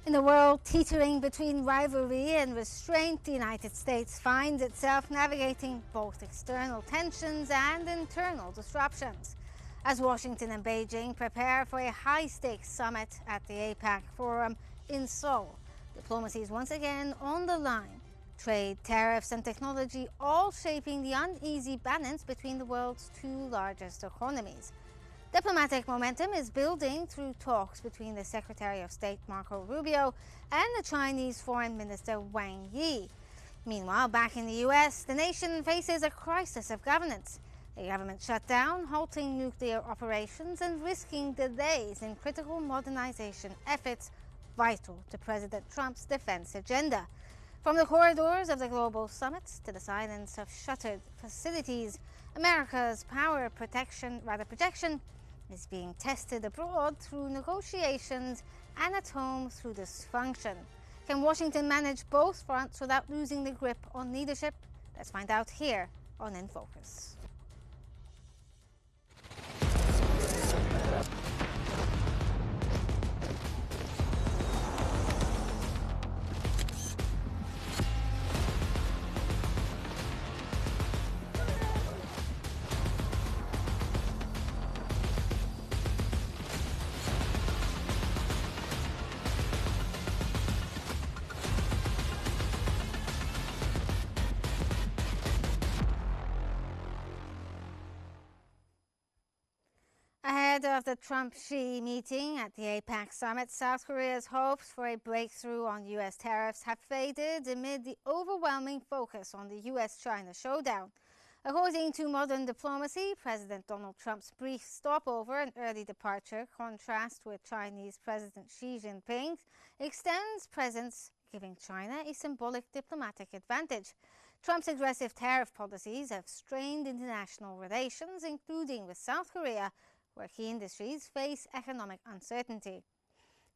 In a world teetering between rivalry and restraint, the United States finds itself navigating both external tensions and internal disruptions. As Washington and Beijing prepare for a high-stakes summit at the APEC Forum in Seoul, diplomacy is once again on the line. Trade, tariffs, and technology all shaping the uneasy balance between the world's two largest economies. Diplomatic momentum is building through talks between the Secretary of State Marco Rubio and the Chinese Foreign Minister Wang Yi. Meanwhile, back in the US, the nation faces a crisis of governance. A government shutdown, halting nuclear operations, and risking delays in critical modernization efforts vital to President Trump's defense agenda. From the corridors of the global summits to the silence of shuttered facilities, America's projection is being tested abroad through negotiations and at home through dysfunction. Can Washington manage both fronts without losing the grip on leadership? Let's find out here on In Focus. Ahead of the Trump-Xi meeting at the APEC summit, South Korea's hopes for a breakthrough on U.S. tariffs have faded amid the overwhelming focus on the U.S.-China showdown. According to modern diplomacy, President Donald Trump's brief stopover and early departure contrast with Chinese President Xi Jinping's extends presence, giving China a symbolic diplomatic advantage. Trump's aggressive tariff policies have strained international relations, including with South Korea, where key industries face economic uncertainty.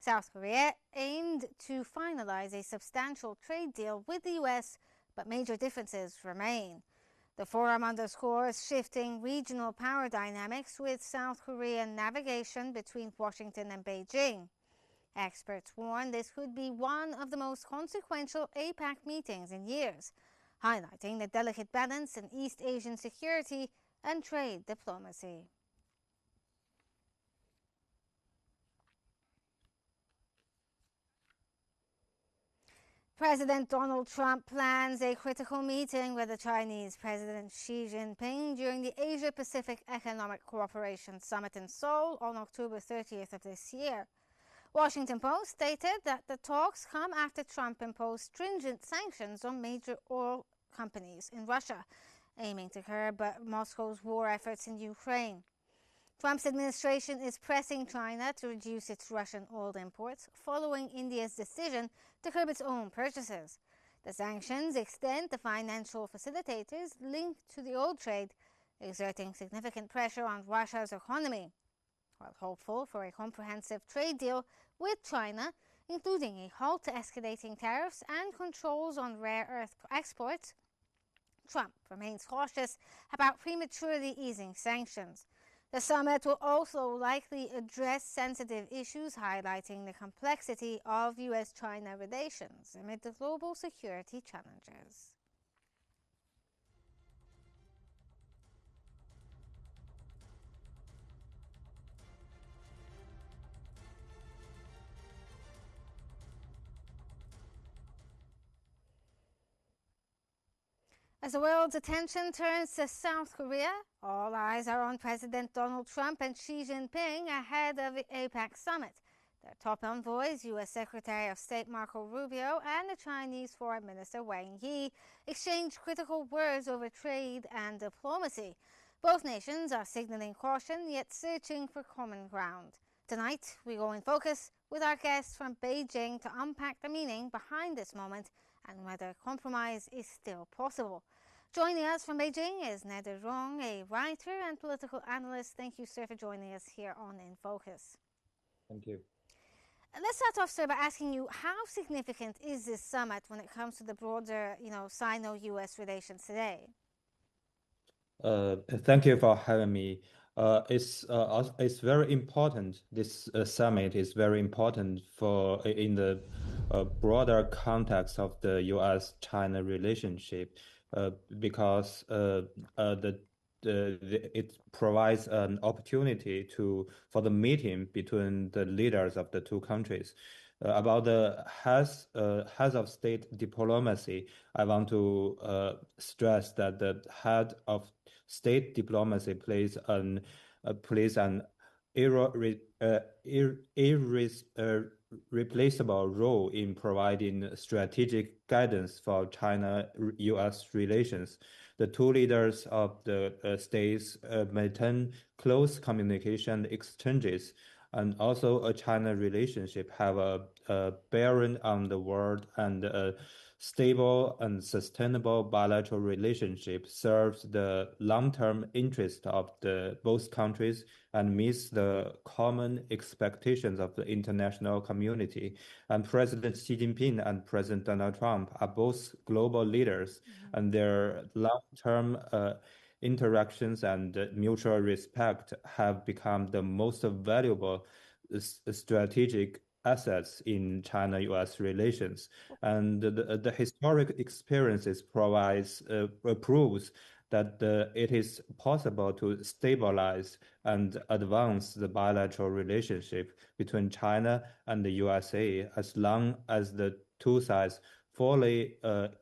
South Korea aimed to finalize a substantial trade deal with the U.S., but major differences remain. The forum underscores shifting regional power dynamics with South Korean navigation between Washington and Beijing. Experts warn this could be one of the most consequential APEC meetings in years, highlighting the delicate balance in East Asian security and trade diplomacy. President Donald Trump plans a critical meeting with the Chinese President Xi Jinping during the Asia-Pacific Economic Cooperation Summit in Seoul on October 30th of this year. Washington Post stated that the talks come after Trump imposed stringent sanctions on major oil companies in Russia, aiming to curb Moscow's war efforts in Ukraine. Trump's administration is pressing China to reduce its Russian oil imports following India's decision to curb its own purchases. The sanctions extend to financial facilitators linked to the oil trade, exerting significant pressure on Russia's economy. While hopeful for a comprehensive trade deal with China, including a halt to escalating tariffs and controls on rare earth exports, Trump remains cautious about prematurely easing sanctions. The summit will also likely address sensitive issues, highlighting the complexity of U.S.-China relations amid the global security challenges. As the world's attention turns to South Korea, all eyes are on President Donald Trump and Xi Jinping ahead of the APEC summit. Their top envoys, U.S. Secretary of State Marco Rubio and the Chinese Foreign Minister Wang Yi, exchanged critical words over trade and diplomacy. Both nations are signaling caution, yet searching for common ground. Tonight, we go in focus with our guests from Beijing to unpack the meaning behind this moment and whether compromise is still possible. Joining us from Beijing is Ned Rong, a writer and political analyst. Thank you, sir, for joining us here on In Focus. Thank you. Let's start off, sir, by asking you, how significant is this summit when it comes to the broader, Sino-U.S. relations today? Thank you for having me. It's very important. This summit is very important for in the broader context of the U.S.-China relationship, because it provides an opportunity for the meeting between the leaders of the two countries. About the heads of state diplomacy, I want to stress that the head of state diplomacy plays an irreplaceable role in providing strategic guidance for China-U.S. relations. The two leaders of the states maintain close communication exchanges, and also a China relationship have a bearing on the world, and a stable and sustainable bilateral relationship serves the long-term interest of the both countries and meets the common expectations of the international community. And President Xi Jinping and President Donald Trump are both global leaders, and their long-term interactions and mutual respect have become the most valuable strategic assets in China-U.S. relations. And the historic experiences proves that it is possible to stabilize and advance the bilateral relationship between China and the USA as long as the two sides fully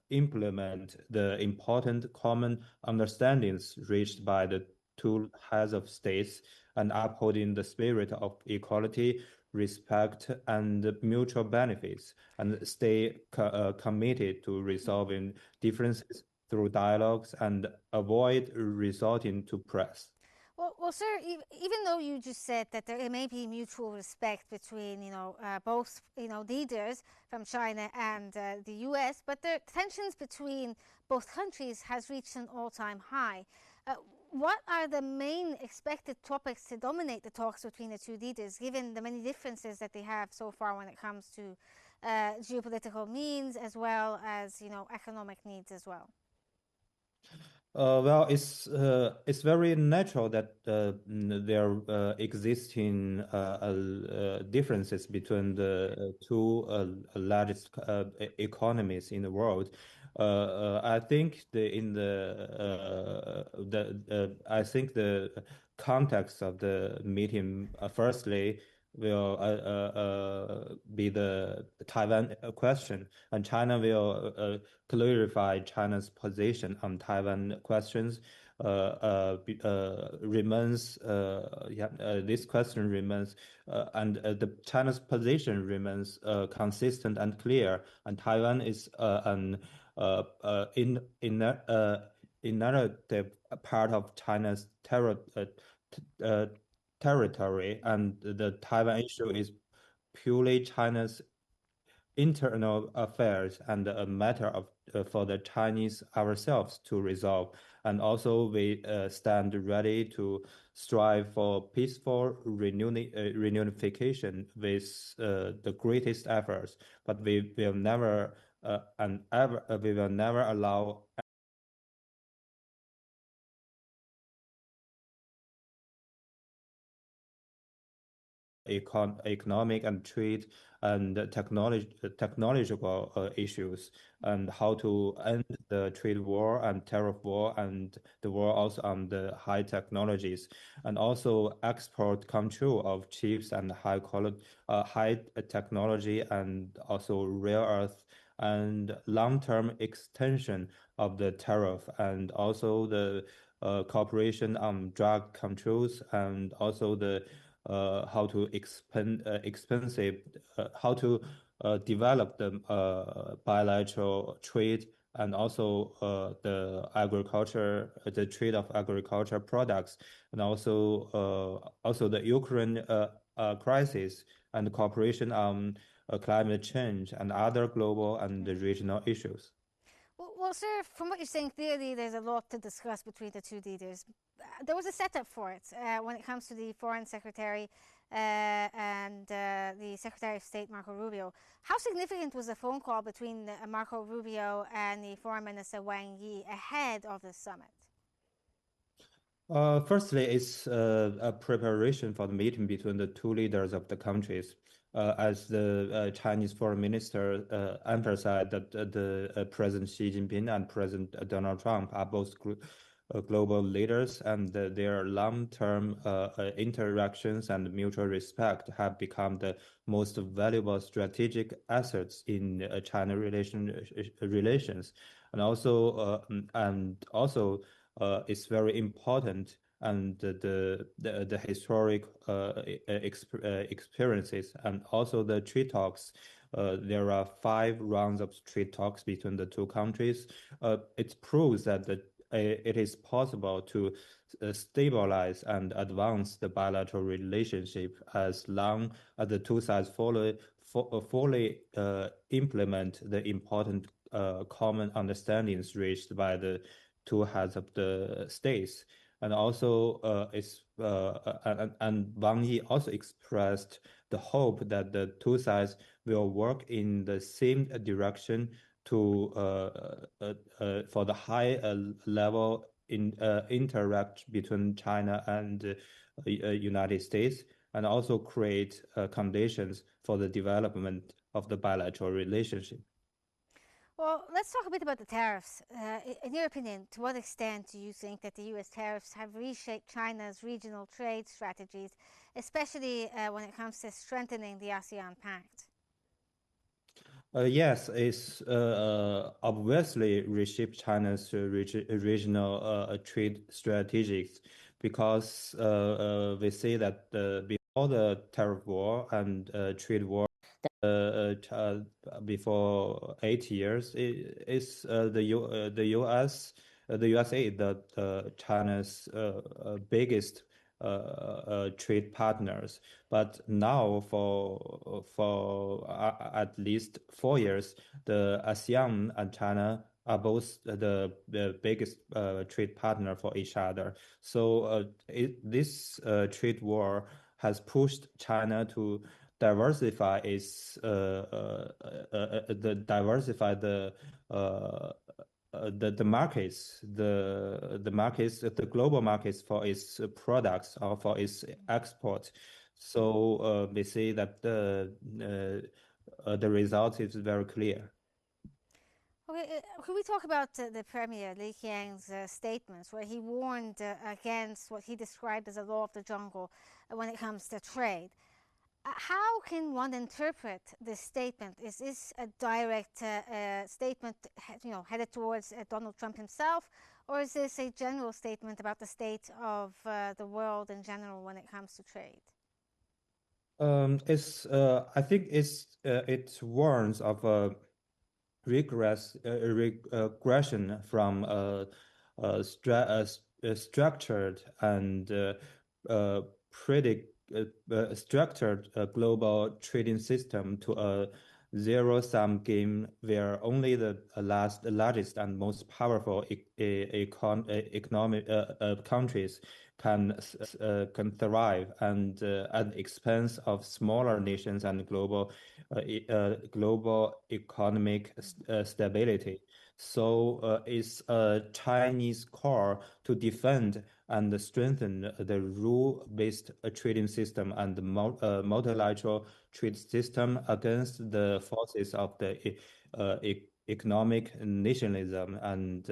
implement the important common understandings reached by the two heads of states, and upholding the spirit of equality, respect, and mutual benefits, and stay committed to resolving differences through dialogues and avoid resorting to press. Well, sir, even though you just said that there may be mutual respect between, both, leaders from China and the U.S., but the tensions between both countries has reached an all-time high. What are the main expected topics to dominate the talks between the two leaders, given the many differences that they have so far when it comes to geopolitical means as well as, economic needs as well? Well, it's very natural that there existing differences between the two largest economies in the world. I think I think the context of the meeting, firstly, will be the Taiwan question, and China will clarify China's position on Taiwan questions. This question remains, and the China's position remains consistent and clear. And Taiwan is an innovative part of China's territory, and the Taiwan issue is purely China's internal affairs and a matter of for the Chinese ourselves to resolve. And also, we stand ready to strive for peaceful reunification with the greatest efforts. But we will never we will never allow economic and trade and technological issues, and how to end the trade war and tariff war, and the war also on the high technologies, and also export control of chips and high technology, and also rare earth, and long-term extension of the tariff, and also the cooperation on drug controls, and also the how to how to develop the bilateral trade, and also the trade of agriculture products, and also the Ukraine crisis, and cooperation on climate change and other global and regional issues. Well, sir, from what you're saying, clearly there's a lot to discuss between the two leaders. There was a setup for it when it comes to the Foreign Secretary and the Secretary of State, Marco Rubio. How significant was the phone call between Marco Rubio and the Foreign Minister Wang Yi ahead of the summit? Firstly, it's a preparation for the meeting between the two leaders of the countries. As the Chinese foreign minister emphasized that the President Xi Jinping and President Donald Trump are both global leaders, and their long-term interactions and mutual respect have become the most valuable strategic assets in China relations, and also is very important, and the historic experiences and also the trade talks. There are 5 rounds of trade talks between the two countries. It proves that it is possible to stabilize and advance the bilateral relationship as long as the two sides fully implement the important common understandings reached by the two heads of the states. And also, and Wang Yi also expressed the hope that the two sides will work in the same direction to for the high level interact between China and United States, and also create conditions for the development of the bilateral relationship. Well, let's talk a bit about the tariffs. In your opinion, to what extent do you think that the US tariffs have reshaped China's regional trade strategies, especially when it comes to strengthening the ASEAN Pact? Yes, it's obviously reshaped China's regional trade strategies, because we say that before the tariff war and trade war, before 8 years, is the U.S. The USA, China's biggest trade partners. But now, for at least 4 years, the ASEAN and China are both the biggest trade partner for each other. So this trade war has pushed China to diversify its the diversify the markets, the global markets for its products or for its export. So we see that the result is very clear. Okay, could we talk about the Premier Li Qiang's statements, where he warned against what he described as a law of the jungle when it comes to trade? How can one interpret this statement? Is this a direct statement, headed towards Donald Trump himself, or is this a general statement about the state of the world in general when it comes to trade? I think it warns of a regression from a structured and uh, predict structured global trading system to a zero-sum game where only the largest and most powerful economic countries can thrive, and at the expense of smaller nations and global economic stability. So it's a Chinese core to defend and strengthen the rule-based trading system and the multilateral trade system against the forces of the economic nationalism and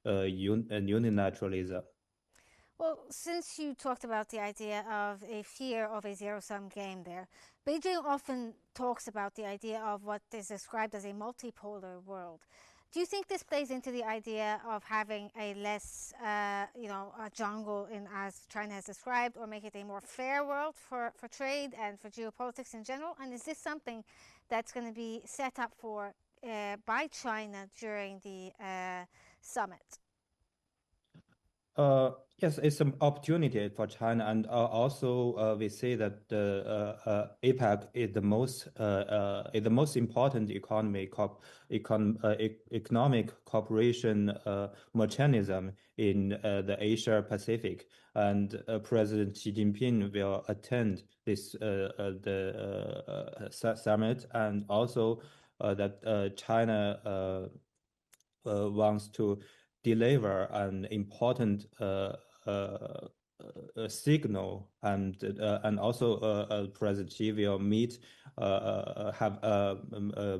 unilateralism. Well, since you talked about the idea of a fear of a zero-sum game there, Beijing often talks about the idea of what is described as a multipolar world. Do you think this plays into the idea of having a less, a jungle in as China has described, or make it a more fair world for trade and for geopolitics in general? And is this something that's going to be set up for by China during the summit? Yes, it's an opportunity for China, and also we say that the APEC is the most important economic cooperation mechanism in the Asia Pacific, and President Xi Jinping will attend this summit, and also that China wants to deliver an important a signal, and also President Xi will meet have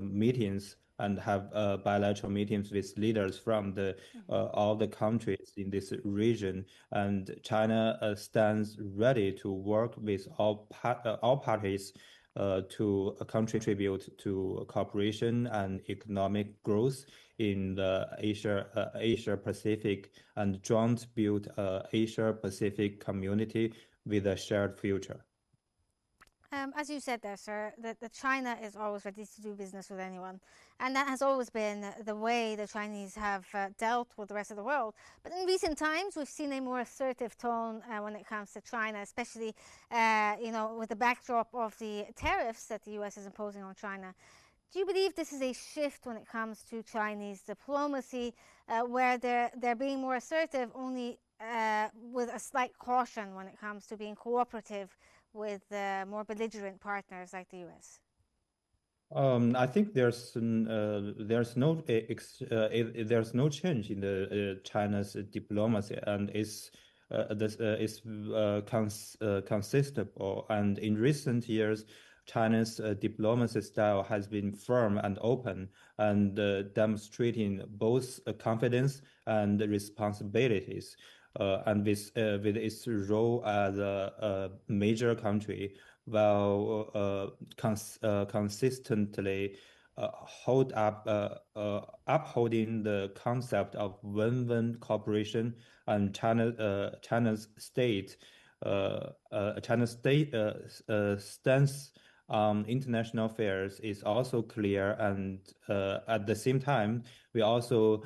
meetings and have bilateral meetings with leaders from the all the countries in this region, and China stands ready to work with all parties to contribute to cooperation and economic growth in the Asia Pacific, and joint build Asia Pacific community with a shared future. As you said there, sir, that China is always ready to do business with anyone. And that has always been the way the Chinese have dealt with the rest of the world. But in recent times, we've seen a more assertive tone when it comes to China, especially, with the backdrop of the tariffs that the US is imposing on China. Do you believe this is a shift when it comes to Chinese diplomacy, where they're being more assertive, only with a slight caution when it comes to being cooperative with more belligerent partners like the US? I think there's no change in the China's diplomacy, and it's consistent. And in recent years, China's diplomacy style has been firm and open, and demonstrating both confidence and responsibilities. And with its role as a major country, while consistently upholding the concept of win-win cooperation, and China's stance on international affairs is also clear, and at the same time, we also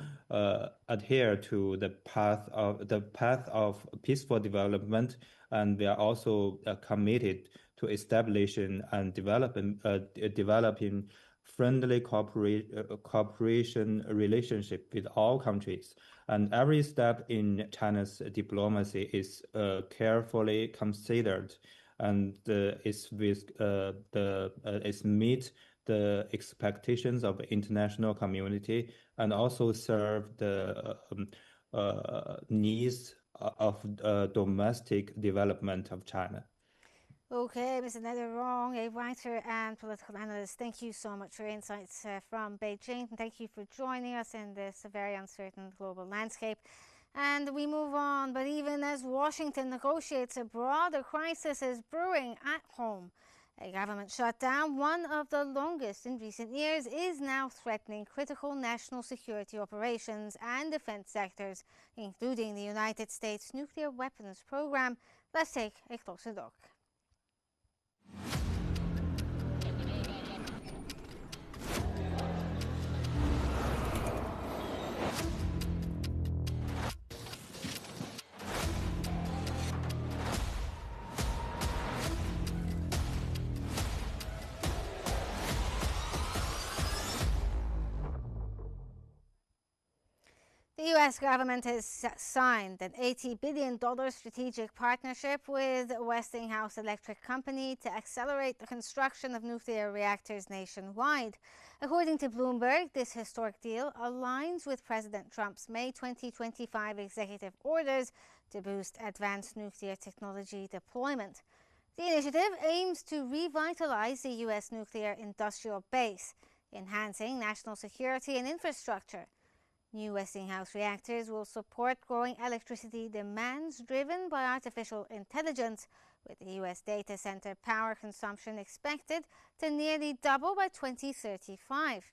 adhere to the path of peaceful development, and we are also committed to establishing and developing friendly cooperation relationship with all countries. And every step in China's diplomacy is carefully considered, and it's meet the expectations of the international community, and also serve the needs of domestic development of China. Okay, Mr. Nederong, a writer and political analyst, thank you so much for your insights from Beijing, and thank you for joining us in this very uncertain global landscape. And we move on, but even as Washington negotiates, a broader crisis is brewing at home. A government shutdown, one of the longest in recent years, is now threatening critical national security operations and defense sectors, including the United States nuclear weapons program. Let's take a closer look. The U.S. government has signed an $80 billion strategic partnership with Westinghouse Electric Company to accelerate the construction of nuclear reactors nationwide. According to Bloomberg, this historic deal aligns with President Trump's May 2025 executive orders to boost advanced nuclear technology deployment. The initiative aims to revitalize the U.S. nuclear industrial base, enhancing national security and infrastructure. New Westinghouse reactors will support growing electricity demands driven by artificial intelligence, with the U.S. data center power consumption expected to nearly double by 2035.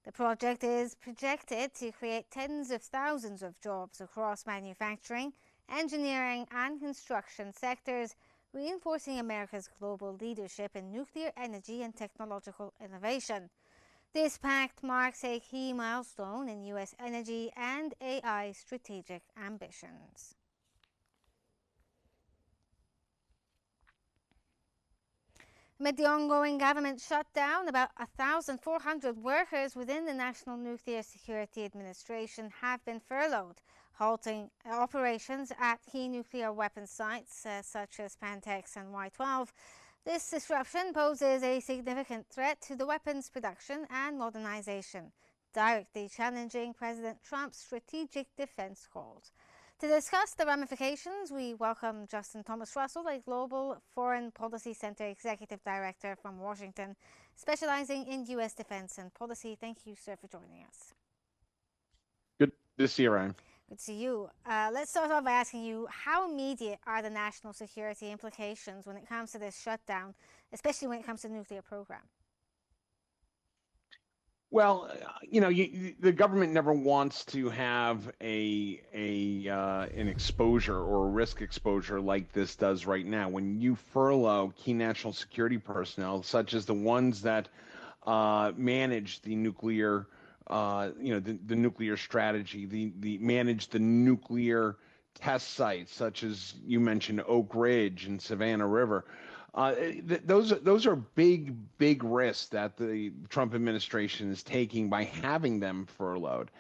The project is projected to create tens of thousands of jobs across manufacturing, engineering, and construction sectors, reinforcing America's global leadership in nuclear energy and technological innovation. This pact marks a key milestone in U.S. energy and AI strategic ambitions. Amid the ongoing government shutdown, about 1,400 workers within the National Nuclear Security Administration have been furloughed, halting operations at key nuclear weapons sites such as Pantex and Y-12. This disruption poses a significant threat to the weapons production and modernization, directly challenging President Trump's strategic defense goals. To discuss the ramifications, we welcome Justin Thomas Russell, a Global Foreign Policy Center Executive Director from Washington, specializing in U.S. defense and policy. Thank you, sir, for joining us. Good to see you, Ryan. Good to see you. Let's start off by asking you, how immediate are the national security implications when it comes to this shutdown, especially when it comes to the nuclear program? Well, the government never wants to have an exposure or a risk exposure like this does right now. When you furlough key national security personnel, such as the ones that manage the nuclear, the nuclear strategy, the manage the nuclear test sites, such as you mentioned Oak Ridge and Savannah River. Those are big risks that the Trump administration is taking by having them furloughed.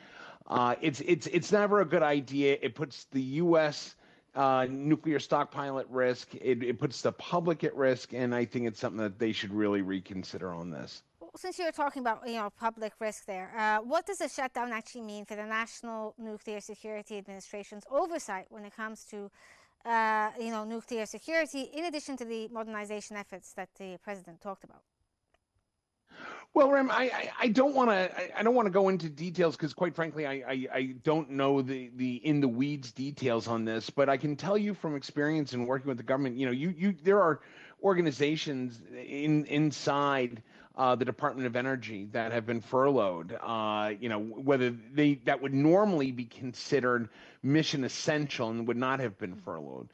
It's never a good idea. It puts the U.S. Nuclear stockpile at risk. It puts the public at risk, and I think it's something that they should really reconsider on this. Since you're talking about public risk there, what does a shutdown actually mean for the National Nuclear Security Administration's oversight when it comes to nuclear security, in addition to the modernization efforts that the president talked about? Well, Rem, I don't want to go into details because, quite frankly, I don't know the in the weeds details on this. But I can tell you from experience in working with the government, there are organizations inside the Department of Energy that have been furloughed. Whether that would normally be considered mission essential and would not have been furloughed.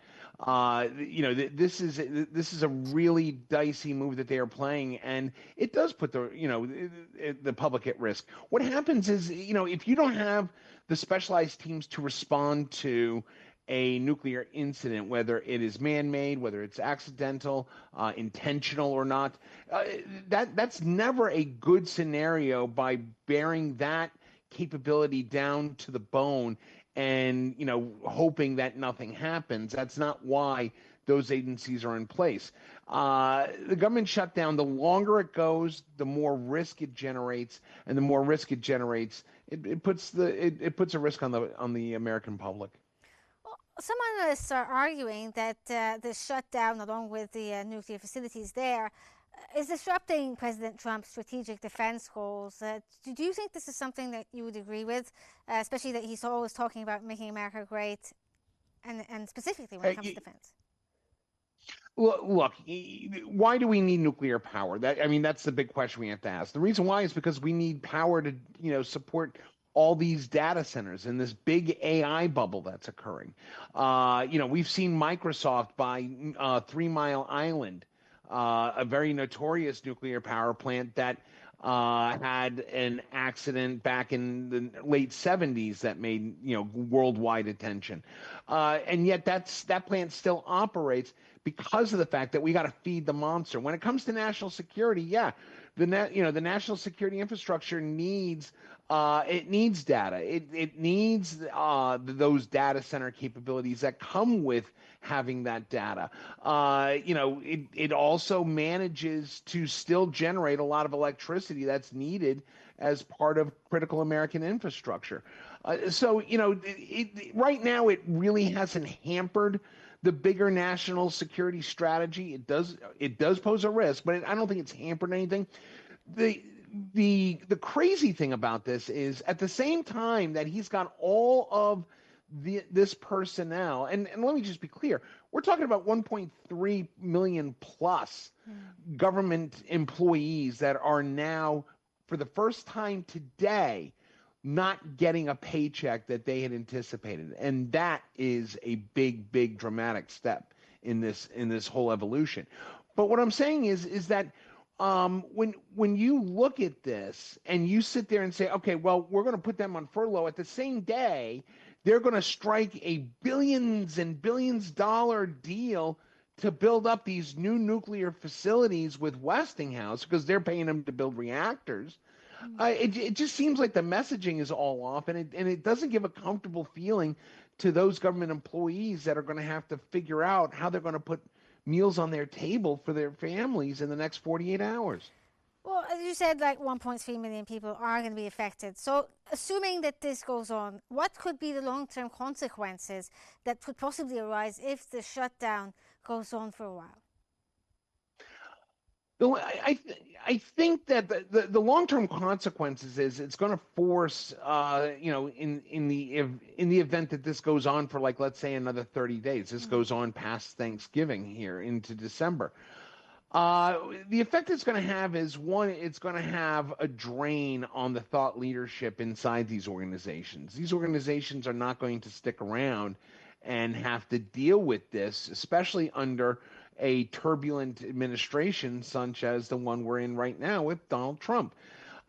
This is a really dicey move that they are playing, and it does put the public at risk. What happens is, if you don't have the specialized teams to respond to a nuclear incident, whether it is man-made, whether it's accidental, intentional or not, that's never a good scenario by bearing that capability down to the bone and hoping that nothing happens. That's not why those agencies are in place. The government shutdown, the longer it goes, the more risk it generates, and the more risk it generates, it puts a risk on the American public. Well, some analysts are arguing that the shutdown, along with the nuclear facilities there, is disrupting President Trump's strategic defense goals. Do you think this is something that you would agree with, especially that he's always talking about making America great, and specifically when it comes to defense? Look, why do we need nuclear power? That's the big question we have to ask. The reason why is because we need power to, support all these data centers and this big AI bubble that's occurring. We've seen Microsoft buy 3 Mile Island, a very notorious nuclear power plant that had an accident back in the late 70s that made worldwide attention, and yet that plant still operates because of the fact that we got to feed the monster. When it comes to national security, the national security infrastructure needs data. It needs those data center capabilities that come with having that data. It also manages to still generate a lot of electricity that's needed as part of critical American infrastructure. Right now it really hasn't hampered the bigger national security strategy. It does pose a risk, but I don't think it's hampered anything. The crazy thing about this is, at the same time that he's got all of this personnel, and let me just be clear, we're talking about 1.3 million plus government employees that are now, for the first time today, not getting a paycheck that they had anticipated, and that is a big dramatic step in this whole evolution. But what I'm saying is that when you look at this and you sit there and say, okay, well, we're going to put them on furlough, at the same day they're going to strike a billions and billions dollar deal to build up these new nuclear facilities with Westinghouse because they're paying them to build reactors. It just seems like the messaging is all off, and it doesn't give a comfortable feeling to those government employees that are going to have to figure out how they're going to put meals on their table for their families in the next 48 hours. Well, as you said, like 1.3 million people are going to be affected. So assuming that this goes on, what could be the long-term consequences that could possibly arise if the shutdown goes on for a while? I think that the long-term consequences is it's going to force in the event that this goes on for, like, let's say another 30 days, this goes on past Thanksgiving here into December. The effect it's going to have is, one, it's going to have a drain on the thought leadership inside these organizations. These organizations are not going to stick around and have to deal with this, especially under a turbulent administration such as the one we're in right now with Donald Trump.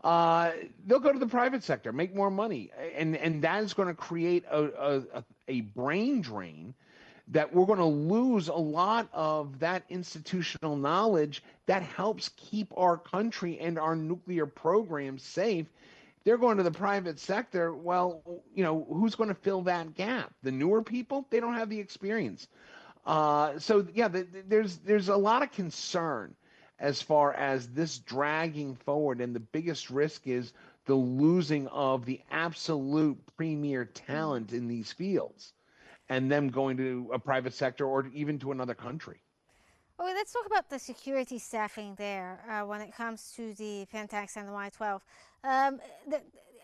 They'll go to the private sector, make more money, and that is going to create a brain drain that we're going to lose a lot of that institutional knowledge that helps keep our country and our nuclear programs safe. They're going to the private sector. Well, who's going to fill that gap? The newer people? They don't have the experience. So yeah, there's a lot of concern as far as this dragging forward, and the biggest risk is the losing of the absolute premier talent in these fields, and them going to a private sector or even to another country. Okay, let's talk about the security staffing there when it comes to the Pentax and the Y-12.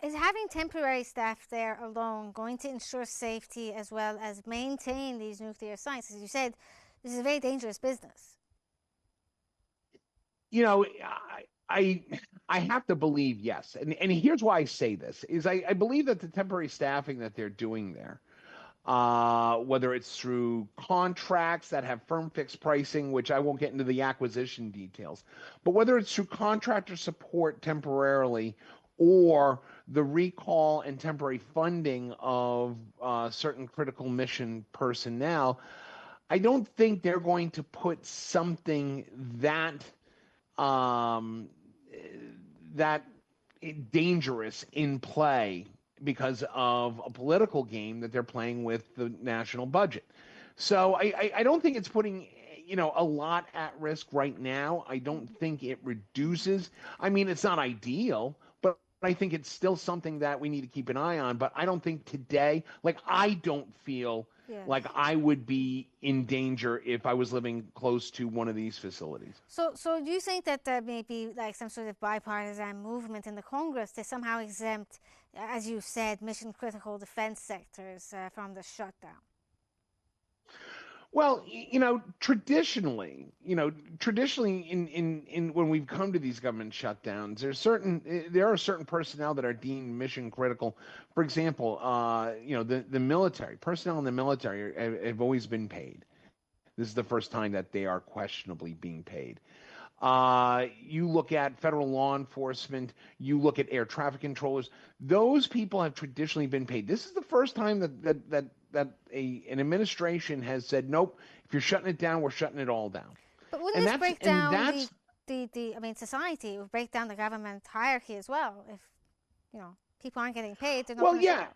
Is having temporary staff there alone going to ensure safety as well as maintain these nuclear sites? As you said, this is a very dangerous business. I have to believe yes. And here's why I say this, is I believe that the temporary staffing that they're doing there, whether it's through contracts that have firm fixed pricing, which I won't get into the acquisition details, but whether it's through contractor support temporarily, or the recall and temporary funding of certain critical mission personnel, I don't think they're going to put something that dangerous in play because of a political game that they're playing with the national budget. So I don't think it's putting a lot at risk right now. I don't think it reduces. I mean, it's not ideal, but I think it's still something that we need to keep an eye on. But I don't think today, like, I don't feel like I would be in danger if I was living close to one of these facilities. So do you think that there may be like some sort of bipartisan movement in the Congress to somehow exempt, as you said, mission critical defense sectors from the shutdown? Well, traditionally in when we've come to these government shutdowns, there are certain personnel that are deemed mission critical. For example, the military personnel in the military have always been paid. This is the first time that they are questionably being paid. You look at federal law enforcement, you look at air traffic controllers, those people have traditionally been paid. This is the first time that an administration has said, nope, if you're shutting it down, we're shutting it all down. But wouldn't this break down society? It would break down the government hierarchy as well. If, people aren't getting paid, they're not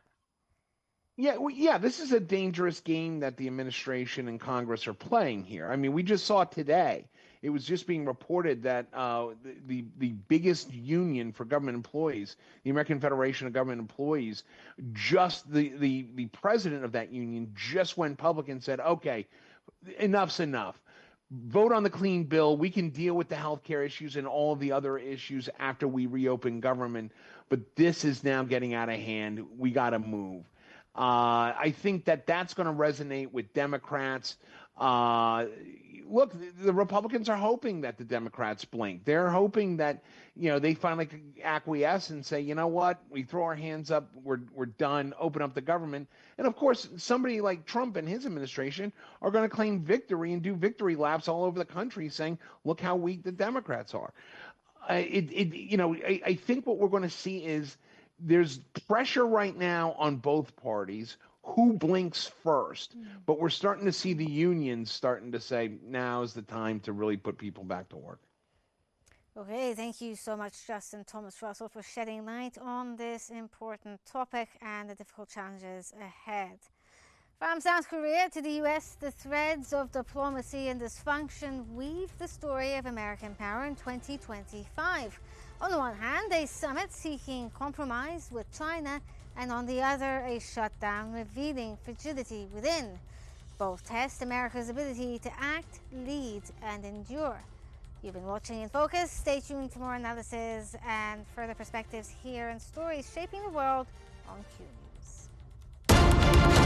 well, yeah, this is a dangerous game that the administration and Congress are playing here. I mean, we just saw today. It was just being reported that the biggest union for government employees, the American Federation of Government Employees, just the president of that union just went public and said, okay, enough's enough. Vote on the clean bill. We can deal with the healthcare issues and all the other issues after we reopen government. But this is now getting out of hand. We got to move. I think that that's going to resonate with Democrats. Look, the Republicans are hoping that the Democrats blink. They're hoping that, they finally acquiesce and say, you know what, we throw our hands up, we're done, open up the government. And of course, somebody like Trump and his administration are going to claim victory and do victory laps all over the country saying, look how weak the Democrats are. I think what we're going to see is there's pressure right now on both parties. Who blinks first? But we're starting to see the unions starting to say, now is the time to really put people back to work. Okay, thank you so much, Justin Thomas Russell, for shedding light on this important topic and the difficult challenges ahead. From South Korea to the US, the threads of diplomacy and dysfunction weave the story of American power in 2025. On the one hand, a summit seeking compromise with China, and on the other, a shutdown revealing fragility within. Both test America's ability to act, lead, and endure. You've been watching In Focus. Stay tuned for more analysis and further perspectives here and stories shaping the world on Qnews.